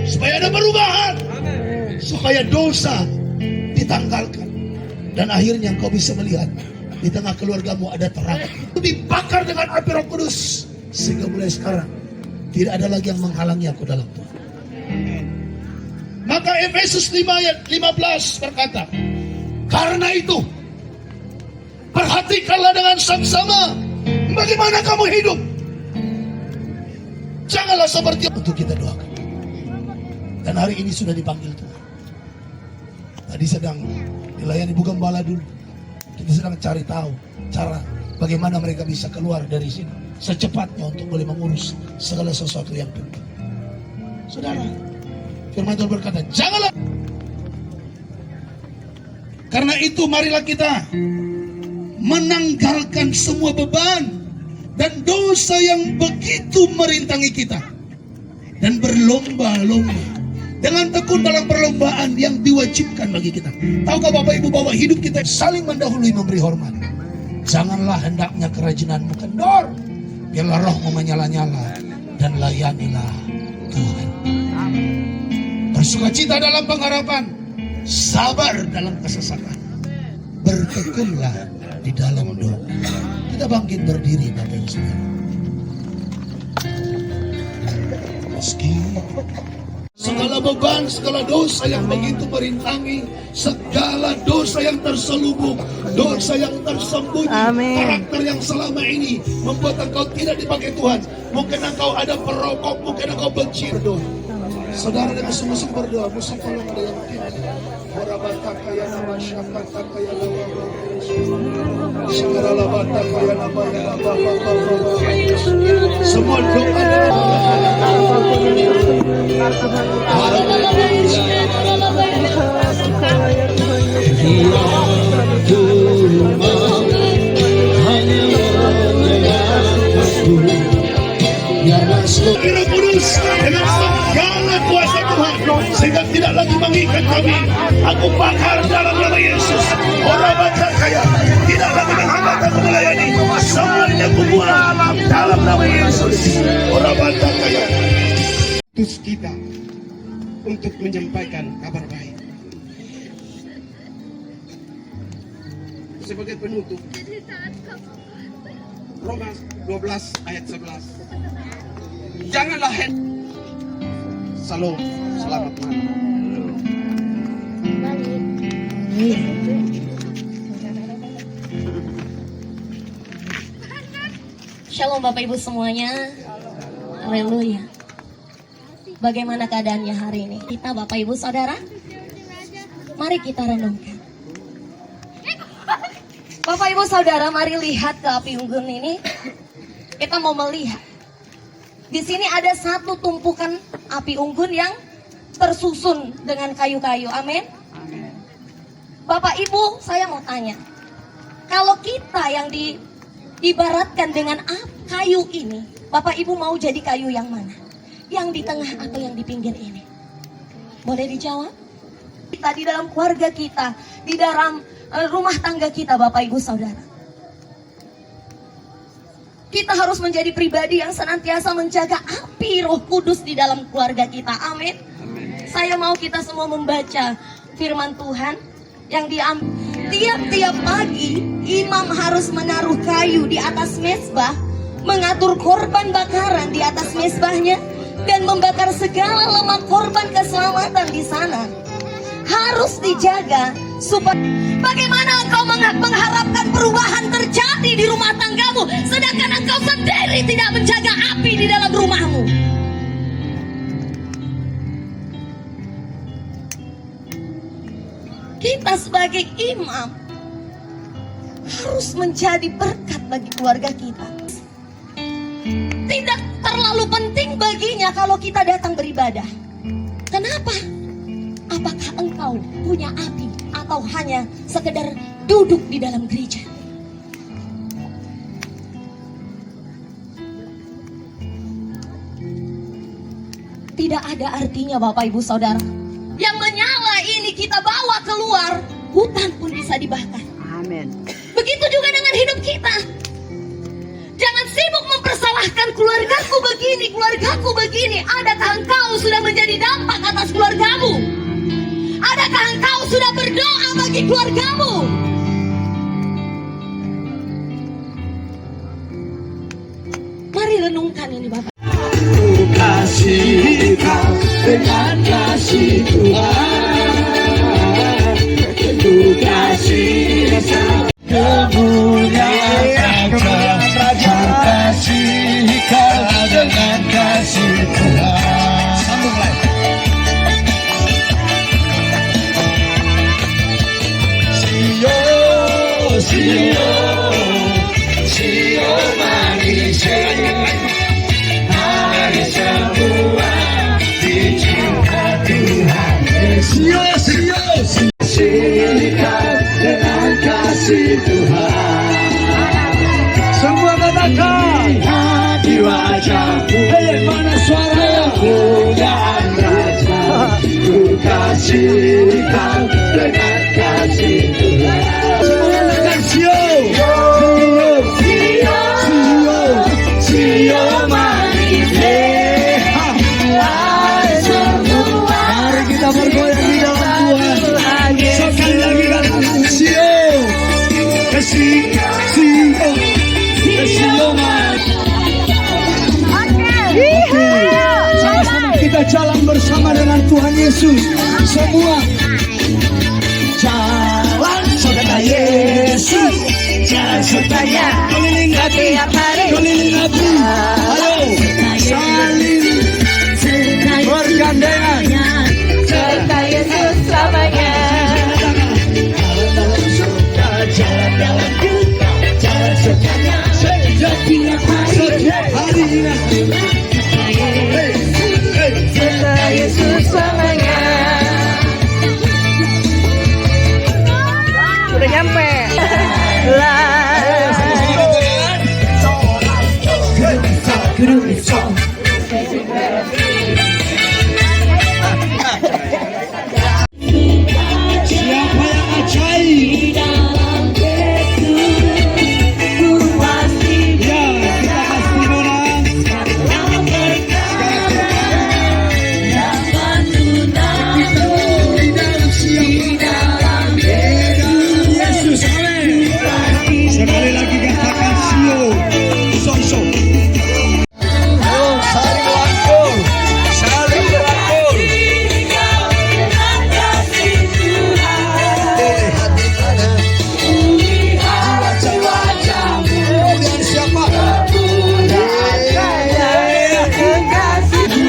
supaya ada perubahan, supaya dosa ditanggalkan. Dan akhirnya engkau bisa melihat di tengah keluargamu ada terang. Dibakar dengan api Roh Kudus. Sehingga mulai sekarang tidak ada lagi yang menghalangi aku dalam Tuhan. Maka Efesus 5 ayat 15 berkata, karena itu perhatikanlah dengan saksama bagaimana kamu hidup. Janganlah seperti untuk kita doakan. Dan hari ini sudah dipanggil Tuhan. Tadi sedang dilayani Bu Gembala dulu. Kita sedang cari tahu cara bagaimana mereka bisa keluar dari sini secepatnya untuk boleh mengurus segala sesuatu yang penting. Saudara, firman Tuhan berkata, janganlah. Karena itu marilah kita menanggalkan semua beban dan dosa yang begitu merintangi kita dan berlomba-lomba dengan tekun dalam perlombaan yang diwajibkan bagi kita. Tahukah Bapak Ibu bahwa hidup kita saling mendahului memberi hormat. Janganlah hendaknya kerajinanmu kendor. Biarlah rohmu menyala-nyala dan layanilah Tuhan. Bersukacita dalam pengharapan, sabar dalam kesesakan. Bertekunlah di dalam doa. Kita bangkit berdiri Bapak Ibu Saudara. Meski segala beban, segala dosa yang begitu merintangi, segala dosa yang terselubung, dosa yang tersembunyi, Amin. karakter yang selama ini membuat engkau tidak dipakai Tuhan. Mungkin engkau ada perokok, mungkin engkau benci berdoa. Saudara dengan sungguh-sungguh berdoa, musik tolong ada yang tidak. Orabatakaya nama syakatakaya nama segala batakaya nama semua doa Roh Kudus dengan segala kuasa Tuhan sehingga tidak lagi mengikat kami. Aku bakar dalam nama Yesus. Orang baca kaya tidak lagi menghambat aku melayani. Semuanya aku buang dalam nama Yesus. Orang baca kaya. Terus kita untuk menyampaikan kabar baik. Sebagai penutup, Roma 12 ayat 11. Janganlah Salam, selamat malam. Shalom Bapak Ibu semuanya. Haleluya. Bagaimana keadaannya hari ini? Kita Bapak Ibu Saudara, mari kita renungkan. Bapak Ibu Saudara, mari lihat ke api unggun ini. Kita mau melihat. Di sini ada satu tumpukan api unggun yang tersusun dengan kayu-kayu. Amin. Bapak Ibu, saya mau tanya, kalau kita yang diibaratkan dengan kayu ini, Bapak Ibu mau jadi kayu yang mana? Yang di tengah atau yang di pinggir ini? Boleh dijawab? Kita di dalam keluarga kita, di dalam rumah tangga kita, Bapak Ibu Saudara. Kita harus menjadi pribadi yang senantiasa menjaga api Roh Kudus di dalam keluarga kita. Amin. Saya mau kita semua membaca firman Tuhan yang tiap-tiap pagi imam harus menaruh kayu di atas mezbah, mengatur korban bakaran di atas mezbahnya, dan membakar segala lemak korban keselamatan di sana. Harus dijaga supaya bagaimana engkau mengharapkan perubahan terjadi di rumah tanggamu sedangkan engkau sendiri tidak menjaga api di dalam rumahmu. Kita sebagai imam harus menjadi berkat bagi keluarga kita. Tidak terlalu penting baginya kalau kita datang beribadah. Kenapa? Apakah engkau punya api atau hanya sekedar duduk di dalam gereja? Tidak ada artinya Bapak Ibu Saudara. Yang menyala ini kita bawa keluar, hutan pun bisa dibakar. Amin. Begitu juga dengan hidup kita. Jangan sibuk mempersalahkan keluargaku begini. Adakah engkau sudah menjadi dampak atas keluargamu? Adakah engkau sudah berdoa bagi keluargamu? Mari renungkan ini Bapak. Kasih kau dengan kasih Tuhan, ku kasih kemuliaan Raja, kasih kau dengan kasih Tuhan. Sambung lagi. Sio manis, hari semua dicinta Tuhan. Sio dengan kasih Tuhan. Semua katakan di wajahku, mana suara kemuliaan Raja, ku kasih kau dengan kasih Tuhan. Katakan Sio manis. Mari kita bergoyang di dalam Tuhan. Sekali lagi katakan Sio manis. Sama-sama kita jalan bersama dengan Tuhan Yesus. Semua jalan saudara Yesus, jalan sertanya keliling hati, keliling hati. Ayo saling bergandengan, serta Yesus selamanya. Dalam suka, jalan dalam duka, jalan sertanya setiap hari ini. Serta Yesus selamanya. Udah nyampe. Siapa yang ajaib? Ya, kita pasti menang. Di dalam Yesus, amin. Sekali lagi katakan Sio. Saling rangkul, saling rangkul. Wajah-wajahmu. Kemudian siapa?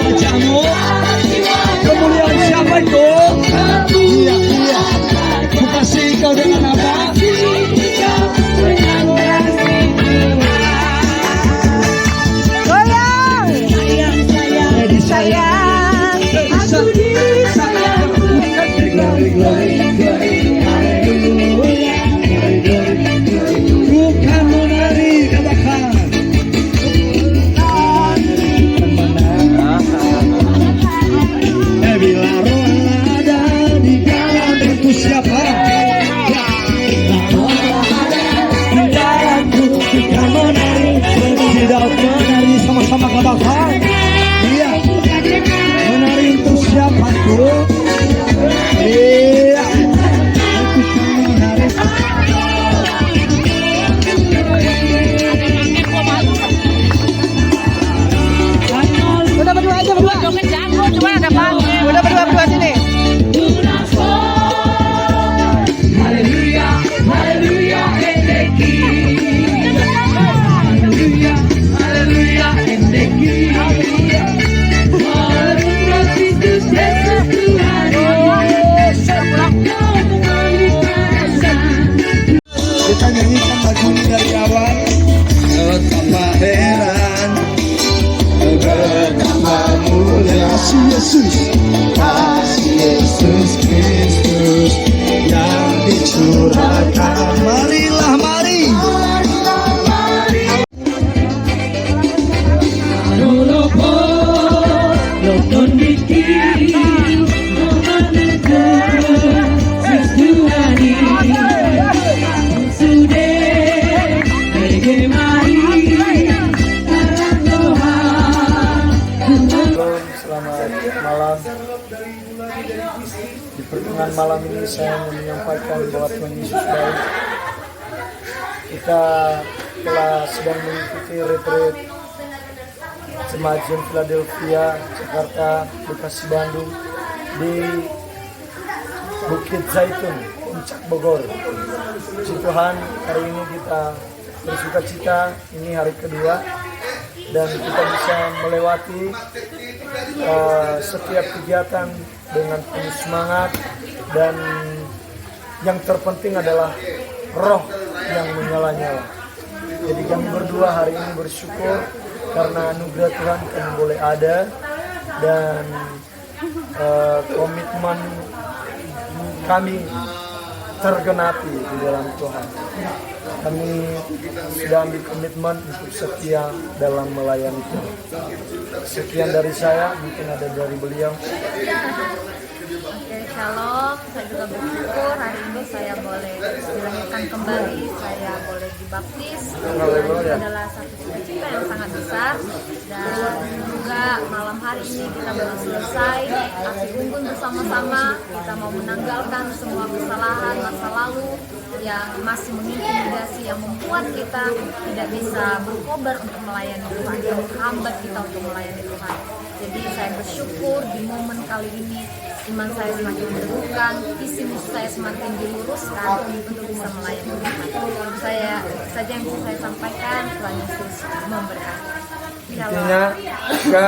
Wajahmu. Kemudian siapa itu? Iya. Ku kasih kau dengan apa? Goyang. Sayang. Aku di Bukan menari, katakan. Bila roh ada di dalam itu siapa? Bukan menari, tidak menari sama-sama katakan. Iya, menari untuk siapa tuh? Iya, menari. Udah berdua aja berdua. Joget jago cuma ada panggung. Udah berdua sini. Kita nyanyikan lagu ini dari awal. Betapa heran, betapa mulia kasih Yesus Kristus yang dicurahkan. Marilah mari. Selamat malam. Di pertengahan malam ini saya mau menyampaikan bahwa Tuhan Yesus baik. Kita telah sedang mengikuti retreat Jemaat Zion Philadelphia, Jakarta, Bekasi, Bandung di Bukit Zaitun, Puncak Bogor. Puji Tuhan, hari ini kita bersuka cita, ini hari kedua dan kita bisa melewati setiap kegiatan dengan penuh semangat, dan yang terpenting adalah roh yang menyala-nyala. Jadi kami berdua hari ini bersyukur karena anugerah Tuhan kami boleh ada, dan komitmen kami tergenapi di dalam Tuhan. Kami sudah ambil komitmen untuk setia dalam melayani Tuhan. Sekian dari saya, mungkin ada dari beliau. Oke, shalom. Saya juga bersyukur hari ini saya boleh dilahirkan kembali, saya boleh dibaptis. Itu adalah satu sukacita yang sangat besar, dan juga malam hari ini kita baru selesai aksi unggun bersama-sama. Kita mau menanggalkan semua kesalahan masa lalu yang masih mengintimidasi, yang membuat kita tidak bisa berkobar untuk melayani Tuhan, yang menghambat kita untuk melayani Tuhan. Jadi saya bersyukur di momen kali ini iman saya semakin bertumbuh, visi misi saya semakin diluruskan untuk bisa melayani Tuhan. Saya saja yang bisa saya sampaikan. Tuhan Yesus memberkati. Intinya juga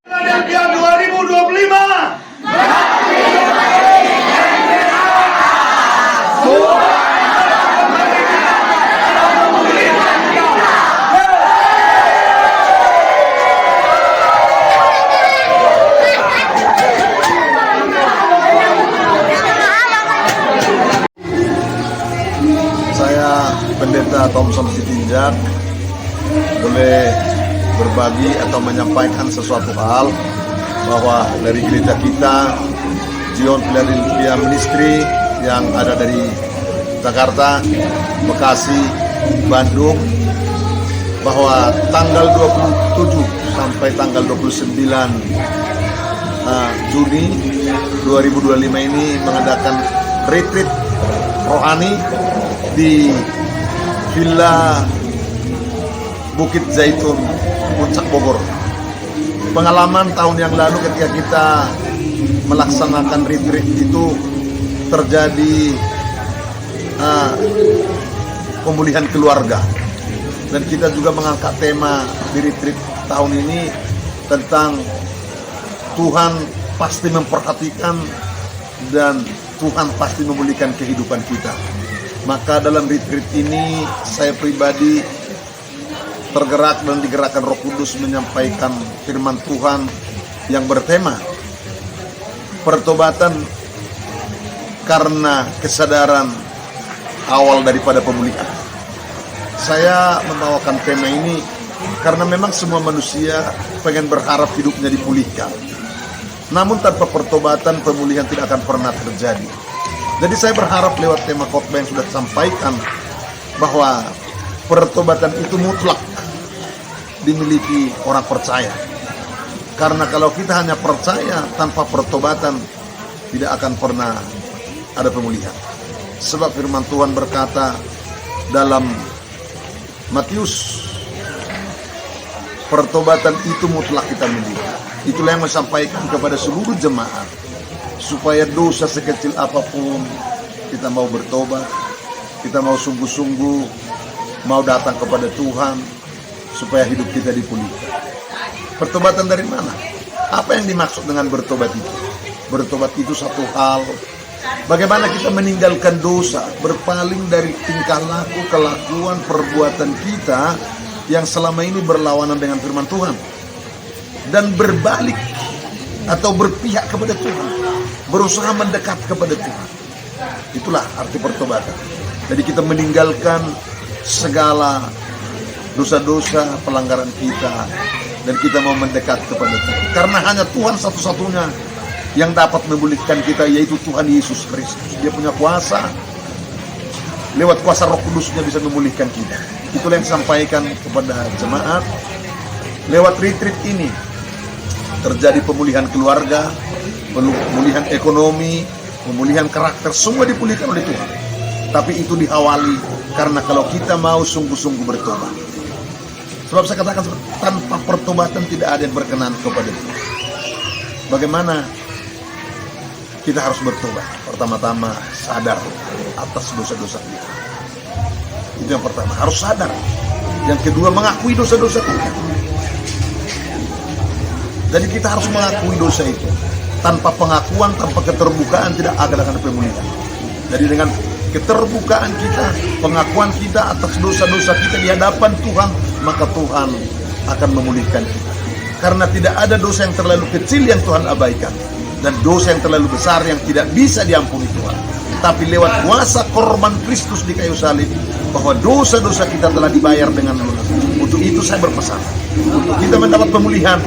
Philadelphia 2025. Saya Pendeta Thompson Sitinjak boleh berbagi atau menyampaikan sesuatu hal bahwa dari gereja kita Zion Philadelphia Ministry yang ada dari Jakarta, Bekasi, Bandung, bahwa tanggal 27 sampai tanggal 29 Juni 2025 ini mengadakan retreat rohani di Villa Bukit Zaitun, Puncak Bogor. Pengalaman tahun yang lalu ketika kita melaksanakan retreat itu terjadi pemulihan keluarga, dan kita juga mengangkat tema di retreat tahun ini tentang Tuhan pasti memperhatikan dan Tuhan pasti memulihkan kehidupan kita. Maka dalam retreat ini saya pribadi tergerak dan digerakkan Roh Kudus menyampaikan firman Tuhan yang bertema pertobatan karena kesadaran awal daripada pemulihan. Saya membawakan tema ini karena memang semua manusia pengen berharap hidupnya dipulihkan. Namun tanpa pertobatan pemulihan tidak akan pernah terjadi. Jadi saya berharap lewat tema khotbah yang sudah disampaikan bahwa pertobatan itu mutlak dimiliki orang percaya. Karena kalau kita hanya percaya tanpa pertobatan tidak akan pernah ada pemulihan. Sebab firman Tuhan berkata dalam Matius, pertobatan itu mutlak kita miliki. Itulah yang disampaikan kepada seluruh jemaat, supaya dosa sekecil apapun kita mau bertobat, kita mau sungguh-sungguh mau datang kepada Tuhan supaya hidup kita dipulihkan. Pertobatan dari mana? Apa yang dimaksud dengan bertobat itu? Bertobat itu satu hal, bagaimana kita meninggalkan dosa, berpaling dari tingkah laku, kelakuan, perbuatan kita yang selama ini berlawanan dengan firman Tuhan, dan berbalik atau berpihak kepada Tuhan, berusaha mendekat kepada Tuhan. Itulah arti pertobatan. Jadi kita meninggalkan segala dosa-dosa pelanggaran kita dan kita mau mendekat kepada Tuhan. Karena hanya Tuhan satu-satunya yang dapat memulihkan kita, yaitu Tuhan Yesus Kristus. Dia punya kuasa, lewat kuasa Roh Kudusnya bisa memulihkan kita. Itulah yang disampaikan kepada jemaat. Lewat retreat ini terjadi pemulihan keluarga, pemulihan ekonomi, pemulihan karakter, semua dipulihkan oleh Tuhan. Tapi itu diawali karena kalau kita mau sungguh-sungguh bertobat. Sebab saya katakan tanpa pertobatan tidak ada yang berkenan kepada Tuhan. Bagaimana kita harus bertobat? Pertama-tama sadar atas dosa-dosa kita. Itu yang pertama, harus sadar. Yang kedua, mengakui dosa-dosa kita. Jadi kita harus mengakui dosa itu. Tanpa pengakuan, tanpa keterbukaan tidak akan ada pemulihan. Jadi dengan keterbukaan kita, pengakuan kita atas dosa-dosa kita di hadapan Tuhan, maka Tuhan akan memulihkan kita. Karena tidak ada dosa yang terlalu kecil yang Tuhan abaikan, dan dosa yang terlalu besar yang tidak bisa diampuni Tuhan. Tapi lewat kuasa korban Kristus di kayu salib, bahwa dosa-dosa kita telah dibayar dengan lunas. Untuk itu saya berpesan, untuk kita mendapat pemulihan,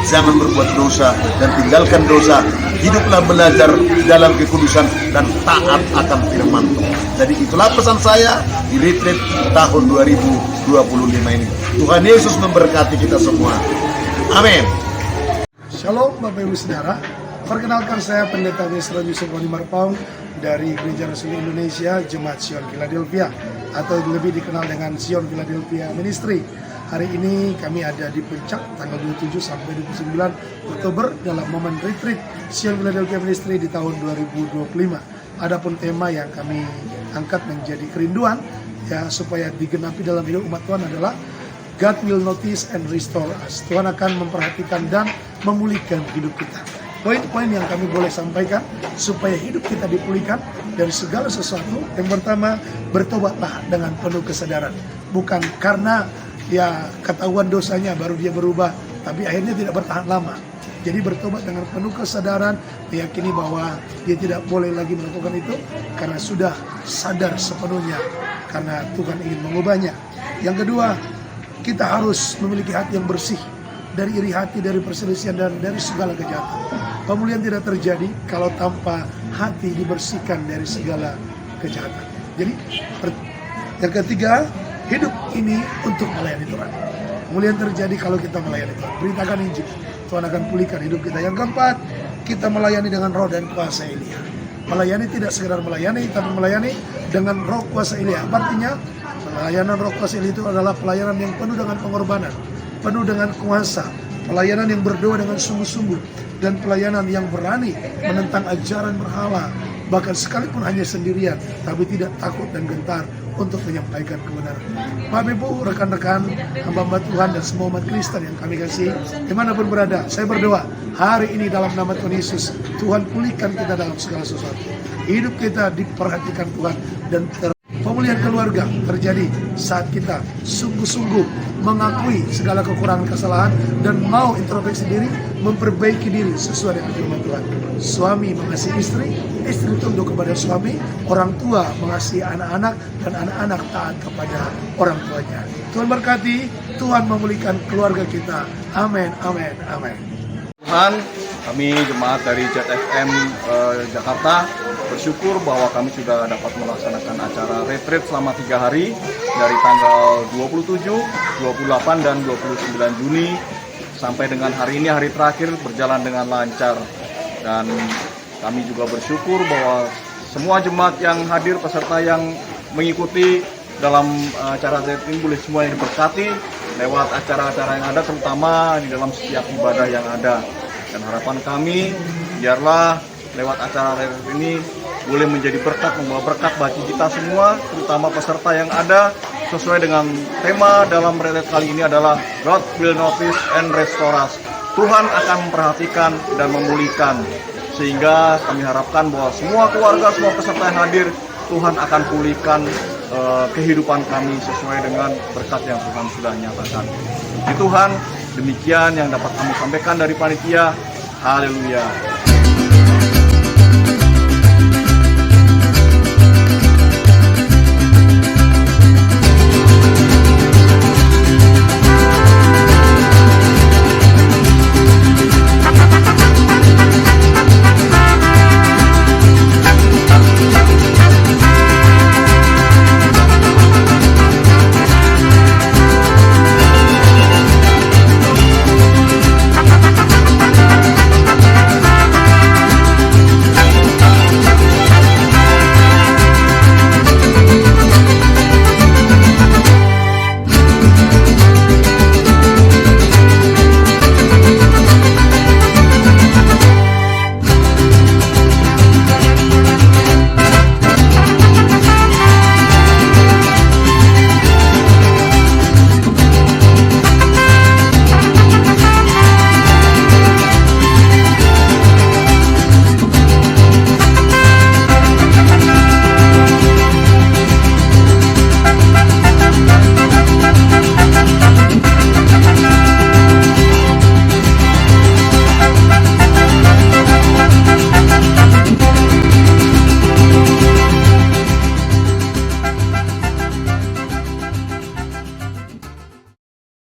jangan berbuat dosa dan tinggalkan dosa. Hiduplah belajar dalam kekudusan dan taat akan firman Tuhan. Jadi itulah pesan saya di retreat tahun 2025 ini. Tuhan Yesus memberkati kita semua. Amin. Shalom Bapak Ibu Saudara. Perkenalkan saya Pendeta Mesra Yusuf Roni Marpaung dari Gereja Rasuli Indonesia Jemaat Sion Philadelphia, atau lebih dikenal dengan Sion Philadelphia Ministry. Hari ini kami ada di Puncak tanggal 27 sampai 29 Oktober dalam momen retreat Sion Philadelphia Ministry di tahun 2025. Adapun tema yang kami angkat menjadi kerinduan ya supaya digenapi dalam hidup umat Tuhan adalah God will notice and restore us. Tuhan akan memperhatikan dan memulihkan hidup kita. Poin-poin yang kami boleh sampaikan supaya hidup kita dipulihkan dari segala sesuatu. Yang pertama, bertobatlah dengan penuh kesadaran. Bukan karena ya ketahuan dosanya baru dia berubah, tapi akhirnya tidak bertahan lama. Jadi bertobat dengan penuh kesadaran, meyakini bahwa dia tidak boleh lagi melakukan itu karena sudah sadar sepenuhnya karena Tuhan ingin mengubahnya. Yang kedua, kita harus memiliki hati yang bersih dari iri hati, dari perselisihan, dan dari segala kejahatan. Pemulihan tidak terjadi kalau tanpa hati dibersihkan dari segala kejahatan. Jadi yang ketiga, hidup ini untuk melayani Tuhan. Pemulihan terjadi kalau kita melayani Tuhan. Beritakan Injil, Tuhan akan pulihkan hidup kita. Yang keempat, kita melayani dengan roh dan kuasa Elia. Melayani tidak sekedar melayani, tapi melayani dengan roh kuasa Elia. Artinya, pelayanan roh kuasa Elia itu adalah pelayanan yang penuh dengan pengorbanan, penuh dengan kuasa, pelayanan yang berdoa dengan sungguh-sungguh, dan pelayanan yang berani menentang ajaran berhala, bahkan sekalipun hanya sendirian, tapi tidak takut dan gentar untuk menyampaikan kebenaran. Bapak Ibu, rekan-rekan, hamba-hamba Tuhan dan semua umat Kristen yang kami kasih, dimanapun berada, saya berdoa hari ini dalam nama Tuhan Yesus, Tuhan pulihkan kita dalam segala sesuatu. Hidup kita diperhatikan Tuhan dan pemulihan keluarga terjadi saat kita sungguh-sungguh mengakui segala kekurangan kesalahan dan mau introspeksi diri, memperbaiki diri sesuai dengan firman Tuhan. Suami mengasihi istri, istri tunduk kepada suami, orang tua mengasihi anak-anak, dan anak-anak taat kepada orang tuanya. Tuhan berkati, Tuhan memulihkan keluarga kita. Amin, amin, amin. Tuhan, kami jemaat dari ZFM Jakarta bersyukur bahwa kami sudah dapat melaksanakan acara retreat selama 3 hari dari tanggal 27, 28, dan 29 Juni sampai dengan hari ini, hari terakhir berjalan dengan lancar. Dan kami juga bersyukur bahwa semua jemaat yang hadir, peserta yang mengikuti dalam acara retreat ini boleh semua yang diberkati lewat acara-acara yang ada, terutama di dalam setiap ibadah yang ada. Dan harapan kami, biarlah lewat acara retreat ini boleh menjadi berkat, membawa berkat bagi kita semua, terutama peserta yang ada, sesuai dengan tema dalam retreat kali ini adalah God will notice and restore us. Tuhan akan memperhatikan dan memulihkan, sehingga kami harapkan bahwa semua keluarga, semua peserta yang hadir, Tuhan akan pulihkan kehidupan kami sesuai dengan berkat yang Tuhan sudah nyatakan. Puji Tuhan, demikian yang dapat kami sampaikan dari panitia. Haleluya.